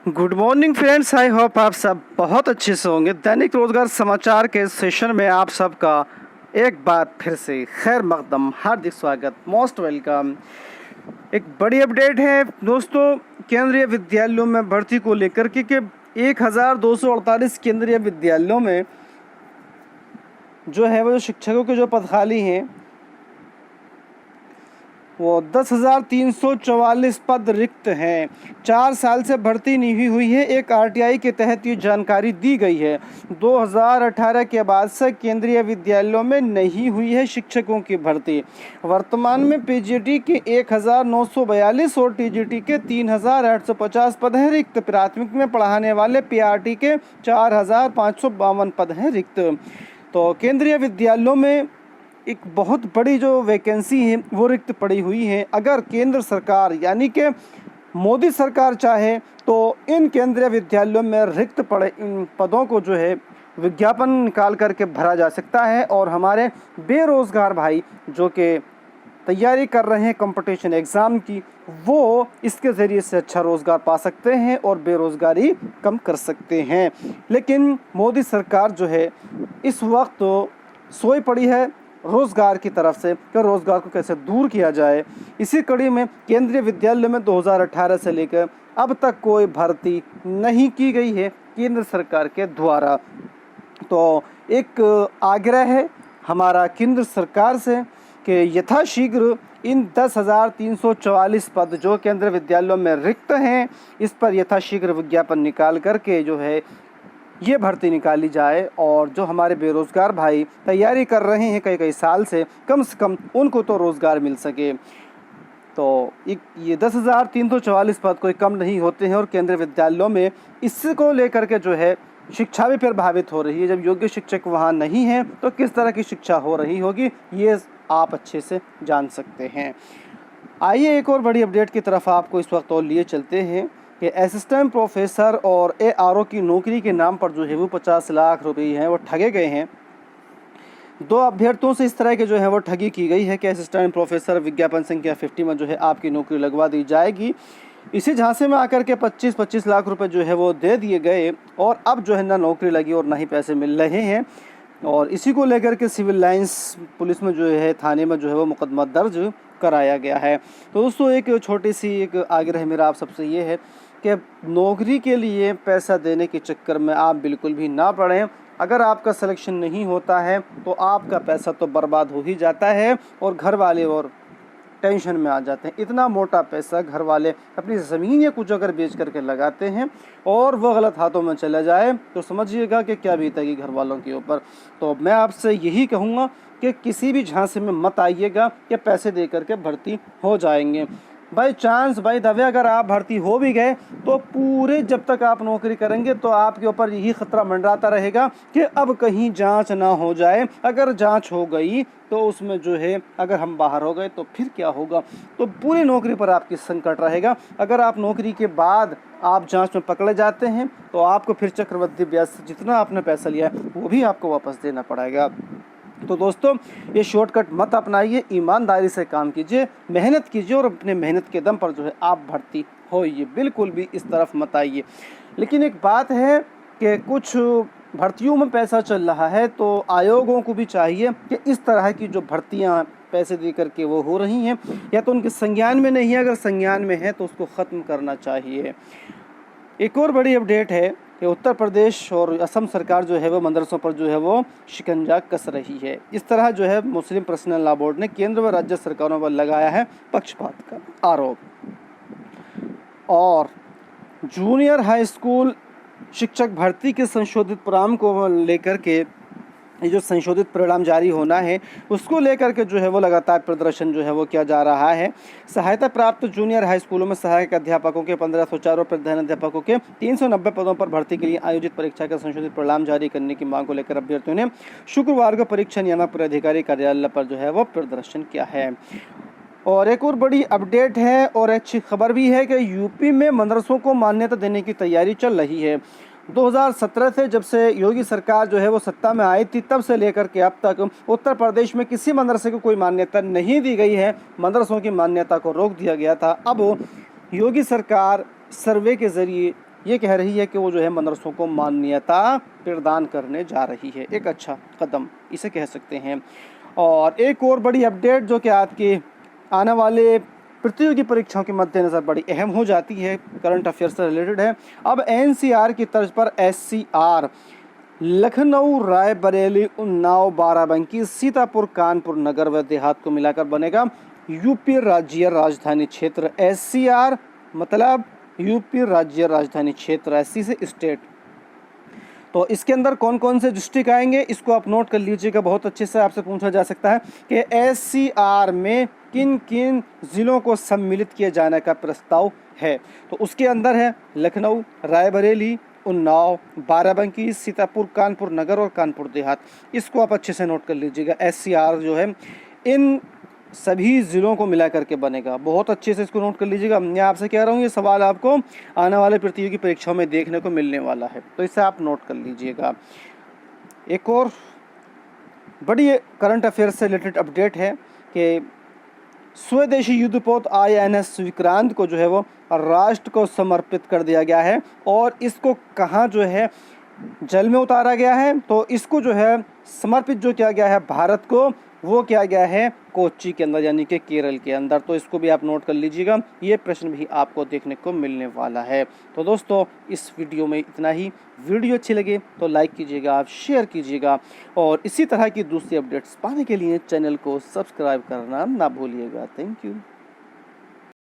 Good morning friends, I hope आप सब बहुत अच्छे से होंगे। दैनिक रोजगार समाचार के सेशन में आप सबका एक बार फिर से खैर मकदम, हार्दिक स्वागत, मोस्ट वेलकम। एक बड़ी अपडेट है दोस्तों, केंद्रीय विद्यालयों में भर्ती को लेकर के 1248 केंद्रीय विद्यालयों में जो है वो शिक्षकों के जो पद खाली हैं वो 10,344 पद रिक्त हैं। 4 साल से भर्ती नहीं हुई है। एक आरटीआई के तहत ये जानकारी दी गई है। 2018 के बाद से केंद्रीय विद्यालयों में नहीं हुई है शिक्षकों की भर्ती। वर्तमान में पीजीटी के 1,942 और टीजीटी के 3,850 पद हैं रिक्त। प्राथमिक में पढ़ाने वाले पीआरटी के 4,552 पद हैं रिक्त। तो केंद्रीय विद्यालयों में एक बहुत बड़ी जो वैकेंसी है वो रिक्त पड़ी हुई है। अगर केंद्र सरकार यानी कि मोदी सरकार चाहे तो इन केंद्रीय विद्यालयों में रिक्त पड़े इन पदों को जो है विज्ञापन निकाल करके भरा जा सकता है और हमारे बेरोज़गार भाई जो कि तैयारी कर रहे हैं कंपटीशन एग्ज़ाम की, वो इसके ज़रिए से अच्छा रोज़गार पा सकते हैं और बेरोज़गारी कम कर सकते हैं। लेकिन मोदी सरकार जो है इस वक्त सोई पड़ी है रोज़गार की तरफ से कि रोज़गार को कैसे दूर किया जाए। इसी कड़ी में केंद्रीय विद्यालय में 2018 से लेकर अब तक कोई भर्ती नहीं की गई है केंद्र सरकार के द्वारा। तो एक आग्रह है हमारा केंद्र सरकार से कि यथाशीघ्र इन 10,344 पद जो केंद्रीय विद्यालयों में रिक्त हैं इस पर यथाशीघ्र विज्ञापन निकाल करके जो है ये भर्ती निकाली जाए और जो हमारे बेरोज़गार भाई तैयारी कर रहे हैं कई साल से कम उनको तो रोज़गार मिल सके। तो ये 10,344 पद कोई कम नहीं होते हैं और केंद्रीय विद्यालयों में इसको लेकर के जो है शिक्षा भी प्रभावित हो रही है। जब योग्य शिक्षक वहाँ नहीं हैं तो किस तरह की शिक्षा हो रही होगी ये आप अच्छे से जान सकते हैं। आइए एक और बड़ी अपडेट की तरफ आपको इस वक्त और लिए चलते हैं कि असिस्टेंट प्रोफेसर और एआरओ की नौकरी के नाम पर जो है वो 50 लाख रुपए हैं वो ठगे गए हैं। 2 अभ्यर्थियों से इस तरह के जो है वो ठगी की गई है कि असिस्टेंट प्रोफेसर विज्ञापन संख्या 50 में जो है आपकी नौकरी लगवा दी जाएगी। इसी झांसे में आकर के 25-25 लाख रुपए जो है वो दे दिए गए और अब जो है ना नौकरी लगी और ना ही पैसे मिल रहे हैं। और इसी को लेकर के सिविल लाइंस पुलिस में जो है थाने में जो है वो मुकदमा दर्ज कराया गया है। तो दोस्तों एक छोटी सी एक आग्रह मेरा आप सबसे ये है कि नौकरी के लिए पैसा देने के चक्कर में आप बिल्कुल भी ना पड़ें। अगर आपका सिलेक्शन नहीं होता है तो आपका पैसा तो बर्बाद हो ही जाता है और घर वाले और टेंशन में आ जाते हैं। इतना मोटा पैसा घर वाले अपनी ज़मीन या कुछ अगर बेच करके लगाते हैं और वो गलत हाथों में चला जाए तो समझिएगा कि क्या बीतेगी घर वालों के ऊपर। तो मैं आपसे यही कहूँगा कि किसी भी झांसे में मत आइएगा कि पैसे दे करके भर्ती हो जाएंगे। बाई चांस बाई दवे अगर आप भर्ती हो भी गए तो पूरे जब तक आप नौकरी करेंगे तो आपके ऊपर यही खतरा मंडराता रहेगा कि अब कहीं जांच ना हो जाए। अगर जांच हो गई तो उसमें जो है अगर हम बाहर हो गए तो फिर क्या होगा। तो पूरी नौकरी पर आपकी संकट रहेगा। अगर आप नौकरी के बाद आप जांच में पकड़े जाते हैं तो आपको फिर चक्रवृद्धि ब्याज से जितना आपने पैसा लिया है वो भी आपको वापस देना पड़ेगा। तो दोस्तों ये शॉर्टकट मत अपनाइए, ईमानदारी से काम कीजिए, मेहनत कीजिए और अपने मेहनत के दम पर जो है आप भर्ती होइए, बिल्कुल भी इस तरफ मत आइए। लेकिन एक बात है कि कुछ भर्तियों में पैसा चल रहा है तो आयोगों को भी चाहिए कि इस तरह की जो भर्तियां पैसे दे करके वो हो रही हैं या तो उनके संज्ञान में नहीं है, अगर संज्ञान में है तो उसको ख़त्म करना चाहिए। एक और बड़ी अपडेट है कि उत्तर प्रदेश और असम सरकार जो है वो मदरसों पर जो है वो शिकंजा कस रही है। इस तरह जो है मुस्लिम पर्सनल लॉ बोर्ड ने केंद्र व राज्य सरकारों पर लगाया है पक्षपात का आरोप। और जूनियर हाई स्कूल शिक्षक भर्ती के संशोधित परिणाम को लेकर के ये जो संशोधित परिणाम जारी होना है उसको लेकर के जो है वो लगातार प्रदर्शन जो है वो किया जा रहा है। सहायता प्राप्त जूनियर हाई स्कूलों में सहायक अध्यापकों के 1504 और प्रधान अध्यापकों के 390 पदों पर भर्ती के लिए आयोजित परीक्षा का संशोधित परिणाम जारी करने की मांग को लेकर अभ्यर्थियों ने शुक्रवार को परीक्षा नियामक प्राधिकारी कार्यालय पर जो है वो प्रदर्शन किया है। और एक और बड़ी अपडेट है और अच्छी खबर भी है कि यूपी में मदरसों को मान्यता देने की तैयारी चल रही है। 2017 से जब से योगी सरकार जो है वो सत्ता में आई थी तब से लेकर के अब तक उत्तर प्रदेश में किसी मदरसे को कोई मान्यता नहीं दी गई है। मदरसों की मान्यता को रोक दिया गया था। अब योगी सरकार सर्वे के ज़रिए ये कह रही है कि वो जो है मदरसों को मान्यता प्रदान करने जा रही है। एक अच्छा कदम इसे कह सकते हैं। और एक और बड़ी अपडेट जो कि आपके आने वाले प्रतियोगी परीक्षाओं के मद्देनज़र बड़ी अहम हो जाती है, करंट अफेयर से रिलेटेड है। अब एनसीआर की तर्ज पर एससीआर लखनऊ, रायबरेली, उन्नाव, बाराबंकी, सीतापुर, कानपुर नगर व देहात को मिलाकर बनेगा यूपी राज्य राजधानी क्षेत्र। एससीआर मतलब यूपी राज्य राजधानी क्षेत्र, एससी से स्टेट। तो इसके अंदर कौन कौन से डिस्ट्रिक्ट आएंगे इसको आप नोट कर लीजिएगा। बहुत अच्छे से आपसे पूछा जा सकता है कि एससीआर में किन किन ज़िलों को सम्मिलित किए जाने का प्रस्ताव है। तो उसके अंदर है लखनऊ, रायबरेली, उन्नाव, बाराबंकी, सीतापुर, कानपुर नगर और कानपुर देहात। इसको आप अच्छे से नोट कर लीजिएगा। एससीआर जो है इन सभी ज़िलों को मिला करके बनेगा। बहुत अच्छे से इसको नोट कर लीजिएगा। मैं आपसे कह रहा हूँ ये सवाल आपको आने वाले प्रतियोगी परीक्षाओं में देखने को मिलने वाला है, तो इसे आप नोट कर लीजिएगा। एक और बड़ी करंट अफेयर से रिलेटेड अपडेट है कि स्वदेशी युद्धपोत INS विक्रांत को जो है वो राष्ट्र को समर्पित कर दिया गया है। और इसको कहाँ जो है जल में उतारा गया है, तो इसको जो है समर्पित जो किया गया है भारत को, वो किया गया है कोच्चि के अंदर यानी कि केरल के अंदर। तो इसको भी आप नोट कर लीजिएगा, ये प्रश्न भी आपको देखने को मिलने वाला है। तो दोस्तों इस वीडियो में इतना ही। वीडियो अच्छी लगे तो लाइक कीजिएगा, आप शेयर कीजिएगा और इसी तरह की दूसरी अपडेट्स पाने के लिए चैनल को सब्सक्राइब करना ना भूलिएगा। Thank you.